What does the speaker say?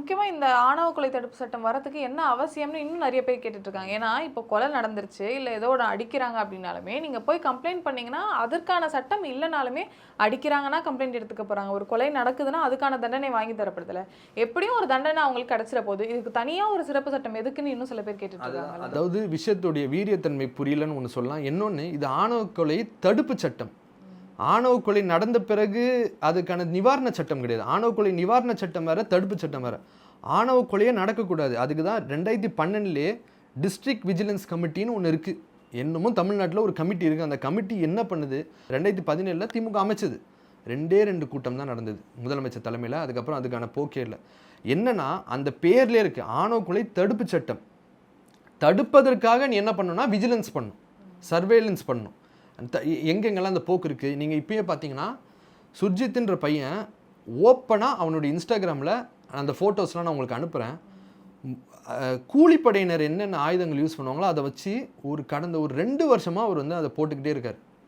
முக்கியமா இந்த ஆணவ கொலை தடுப்பு சட்டம் வரதுக்கு என்ன அவசியம்னு இன்னும் நிறைய பேர் கேட்டுட்டு இருக்காங்க. ஏன்னா இப்போ கொலை நடந்துருச்சு, இல்ல ஏதோ ஒன்று அடிக்கிறாங்க அப்படின்னாலுமே நீங்க போய் கம்ப்ளைண்ட் பண்ணீங்கன்னா அதற்கான சட்டம் இல்லைனாலுமே அடிக்கிறாங்கன்னா கம்ப்ளைண்ட் எடுத்துக்க போறாங்க. ஒரு கொலை நடக்குதுன்னா அதுக்கான தண்டனை வாங்கி தரப்படுதுல. எப்படியும் ஒரு தண்டனை அவங்களுக்கு கிடைச்சிட போகுது. இதுக்கு தனியா ஒரு சிறப்பு சட்டம் எதுக்குன்னு இன்னும் சில பேர் கேட்டுட்டு இருக்காங்க. அதாவது விஷயத்துடைய வீரியத்தன்மை புரியலன்னு ஒன்று சொல்லலாம். இன்னொன்று, இது ஆணவ கொலை தடுப்பு சட்டம். ஆணவ கொலை நடந்த பிறகு அதுக்கான நிவாரண சட்டம் கிடையாது. ஆணவ கொலை நிவாரண சட்டம் வேற, தடுப்பு சட்டம் வேற. ஆணவ கொலையே நடக்கக்கூடாது. அதுக்கு தான் 2012 டிஸ்ட்ரிக்ட் விஜிலன்ஸ் கமிட்டின்னு ஒன்று இருக்குது. இன்னமும் தமிழ்நாட்டில் ஒரு கமிட்டி இருக்குது. அந்த கமிட்டி என்ன பண்ணுது, 2017 திமுக அமைச்சது. 2 கூட்டம் தான் நடந்தது முதலமைச்சர் தலைமையில். அதுக்கப்புறம் அதுக்கான போக்கே இல்லை. என்னன்னா, அந்த பேர்லேயே இருக்குது ஆணவ கொலை தடுப்பு சட்டம். தடுப்பதற்காக நீ என்ன பண்ணணும்னா விஜிலன்ஸ் பண்ணணும், சர்வேலன்ஸ் பண்ணணும். எங்கெங்கெல்லாம் அந்த போக்கு இருக்குது. நீங்கள் இப்பயே பார்த்தீங்கன்னா சுர்ஜித்ன்ற பையன் ஓப்பனாக அவனுடைய இன்ஸ்டாகிராமில் அந்த ஃபோட்டோஸ்லாம் நான் உங்களுக்கு அனுப்புகிறேன். கூலிப்படையினர் என்னென்ன ஆயுதங்கள் யூஸ் பண்ணுவாங்களோ அதை வச்சு கடந்த ஒரு 2 வருஷமாக அவர் வந்து அதை போட்டுக்கிட்டே இருக்கார்.